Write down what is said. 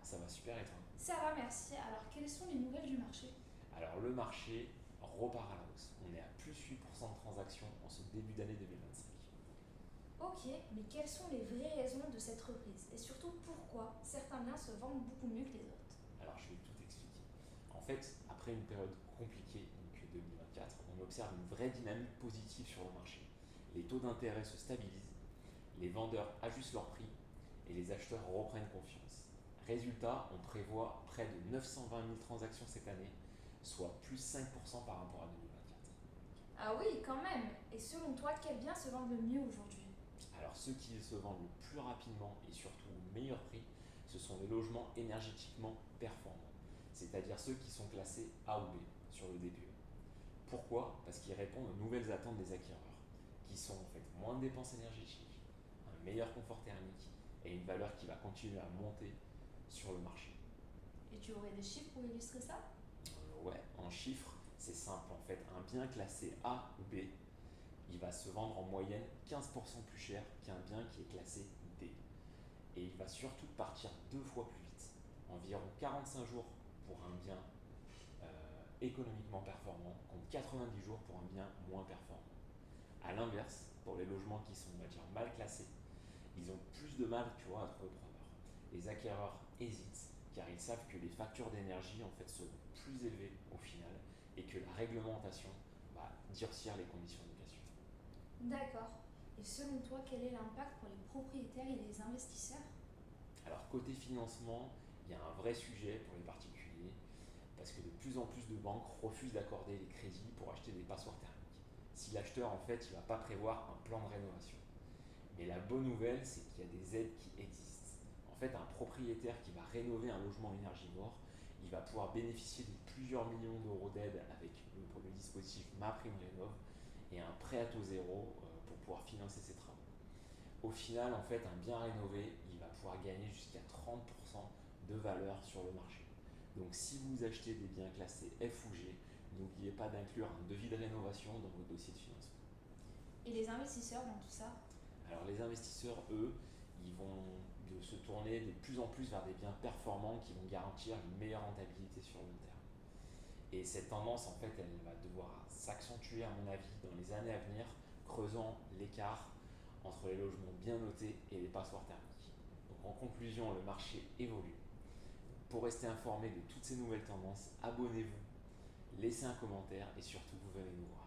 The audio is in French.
Ça va super et toi? Ça va, merci. Alors, quelles sont les nouvelles du marché? Alors le marché repart à la hausse. On est à plus 8% de transactions en ce début d'année 2025. Ok, mais quelles sont les vraies raisons de cette reprise? Et surtout, pourquoi certains biens se vendent beaucoup mieux que les autres? Alors je vais tout expliquer. En fait, après une période compliquée, donc 2024, on observe une vraie dynamique positive sur le marché. Les taux d'intérêt se stabilisent, les vendeurs ajustent leurs prix et les acheteurs reprennent confiance. Résultat, on prévoit près de 920 000 transactions cette année, soit plus 5% par rapport à 2024. Ah oui, quand même. Et selon toi, quels biens se vendent le mieux aujourd'hui? Alors ceux qui se vendent le plus rapidement et surtout au meilleur prix, ce sont les logements énergétiquement performants, c'est-à-dire ceux qui sont classés A ou B sur le DPE. Pourquoi? Parce qu'ils répondent aux nouvelles attentes des acquéreurs, qui sont en fait moins de dépenses énergétiques, un meilleur confort thermique et une valeur qui va continuer à monter sur le marché. Et tu aurais des chiffres pour illustrer ça? Ouais, en chiffres, c'est simple en fait. Un bien classé A ou B, il va se vendre en moyenne 15% plus cher qu'un bien qui est classé D. Et il va surtout partir deux fois plus vite, environ 45 jours pour un bien économiquement performant contre 90 jours pour un bien moins performant. A l'inverse, pour les logements qui sont, on va dire, mal classés, ils ont plus de mal, tu vois, à trouver preneur. Les acquéreurs hésitent car ils savent que les factures d'énergie en fait seront plus élevées au final et que la réglementation va durcir les conditions de location. D'accord. Et selon toi, quel est l'impact pour les propriétaires et les investisseurs? Alors côté financement, il y a un vrai sujet pour les particuliers parce que de plus en plus de banques refusent d'accorder les crédits pour acheter des passoires thermiques. Si l'acheteur en fait il ne va pas prévoir un plan de rénovation. Mais la bonne nouvelle, c'est qu'il y a des aides qui existent. En fait, un propriétaire qui va rénover un logement énergivore, il va pouvoir bénéficier de plusieurs millions d'euros d'aide avec le dispositif MaPrimeRénov' et un prêt à taux zéro pour pouvoir financer ses travaux. Au final, en fait, un bien rénové, il va pouvoir gagner jusqu'à 30% de valeur sur le marché. Donc si vous achetez des biens classés F ou G, n'oubliez pas d'inclure un devis de rénovation dans votre dossier de financement. Et les investisseurs dans tout ça? Alors les investisseurs, eux, ils vont se tourner de plus en plus vers des biens performants qui vont garantir une meilleure rentabilité sur le long terme. Et cette tendance, en fait, elle va devoir s'accentuer, à mon avis, dans les années à venir, creusant l'écart entre les logements bien notés et les passoires thermiques. Donc en conclusion, le marché évolue. Pour rester informé de toutes ces nouvelles tendances, abonnez-vous, laissez un commentaire et surtout vous venez nous voir.